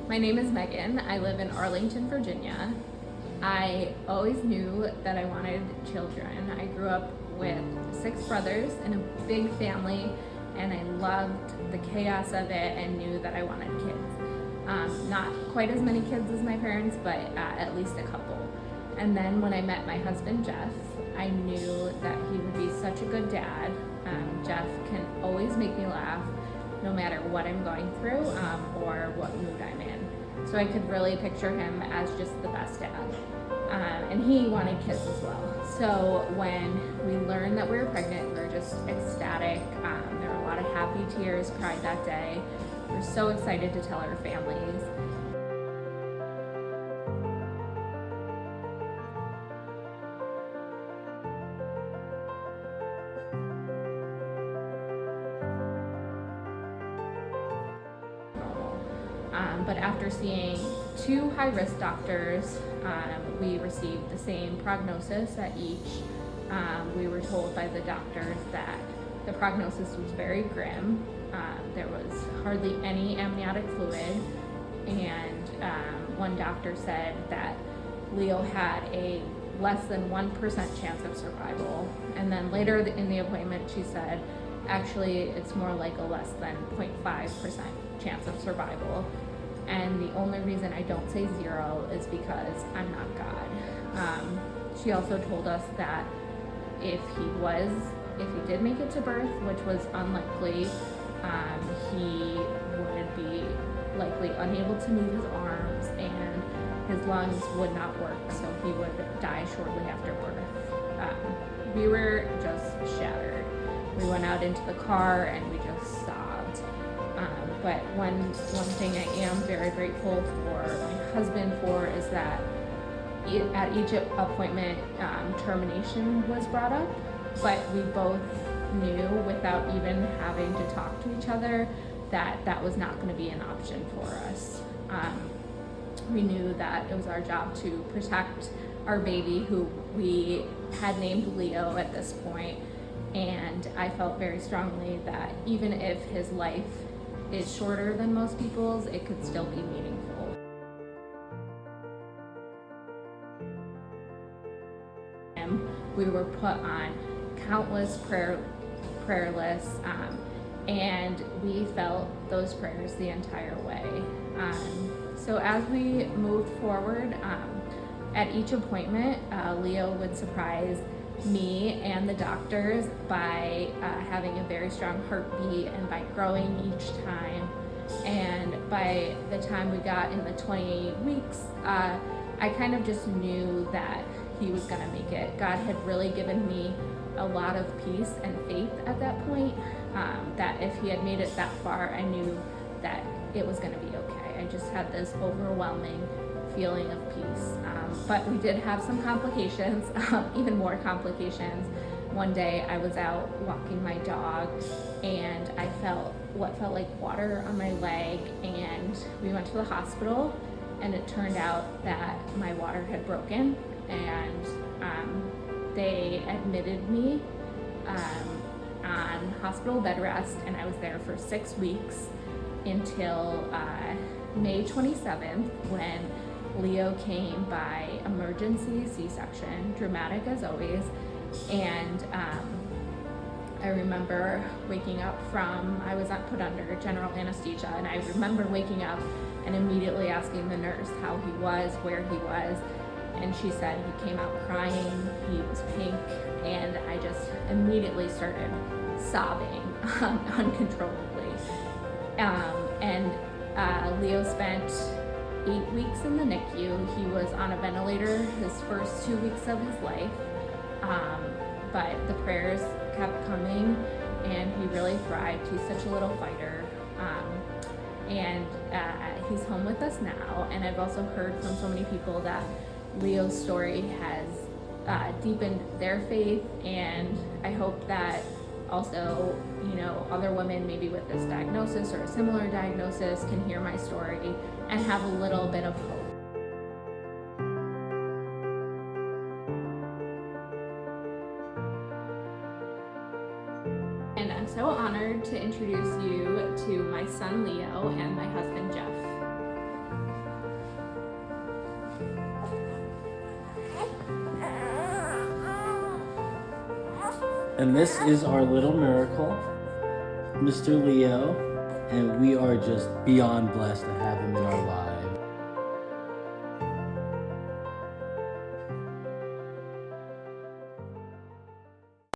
My name is Megan. I live in Arlington, Virginia. I always knew that I wanted children. I grew up with 6 brothers in a big family, and I loved the chaos of it and knew that I wanted kids. Not quite as many kids as my parents, but at least a couple. And then when I met my husband, Jeff, I knew that he would be such a good dad. Jeff can always make me laugh, no matter what I'm going through or what mood I'm in. So I could really picture him as just the best dad. And he wanted kids as well. So when we learned that we were pregnant, we were just ecstatic. There were a lot of happy tears cried that day. We were so excited to tell our families. But after seeing 2 high-risk doctors, we received the same prognosis at each. We were told by the doctors that the prognosis was very grim. There was hardly any amniotic fluid, and one doctor said that Leo had a less than 1% chance of survival. And then later in the appointment, she said, actually, it's more like a less than 0.5% chance of survival. And the only reason I don't say 0 is because I'm not God. She also told us that if he did make it to birth, which was unlikely, he would be likely unable to move his arms and his lungs would not work, so he would die shortly after birth. We were just shattered. We went out into the car and we just sobbed. But one thing I am very grateful for my husband for is that at each appointment, termination was brought up, but we both knew without even having to talk to each other that that was not going to be an option for us. We knew that it was our job to protect our baby, who we had named Leo at this point, and I felt very strongly that even if his life is shorter than most people's, it could still be meaningful. We were put on countless prayer lists, and we felt those prayers the entire way. So as we moved forward, at each appointment, Leo would surprise me and the doctors by having a very strong heartbeat and by growing each time. And by the time we got in the 28 weeks, I kind of just knew that he was gonna make it. God had really given me a lot of peace and faith at that point, that if he had made it that far, I knew that it was gonna be okay. I just had this overwhelming feeling of peace. But we did have some complications, even more complications. One day I was out walking my dog and I felt what felt like water on my leg, and we went to the hospital, and it turned out that my water had broken, and they admitted me on hospital bed rest, and I was there for 6 weeks until May 27th, when Leo came by emergency C-section, dramatic as always. And I remember waking up I was put under general anesthesia, and I remember waking up and immediately asking the nurse how he was, where he was, and she said he came out crying, he was pink, and I just immediately started sobbing uncontrollably. And Leo spent 8 weeks in the NICU. He was on a ventilator his first 2 weeks of his life, but the prayers kept coming, and he really thrived. He's such a little fighter, and he's home with us now. And I've also heard from so many people that Leo's story has deepened their faith, and I hope that also, other women maybe with this diagnosis or a similar diagnosis can hear my story and have a little bit of hope. And I'm so honored to introduce you to my son Leo and my husband Jeff. And this is our little miracle, Mr. Leo, and we are just beyond blessed to have him in our lives.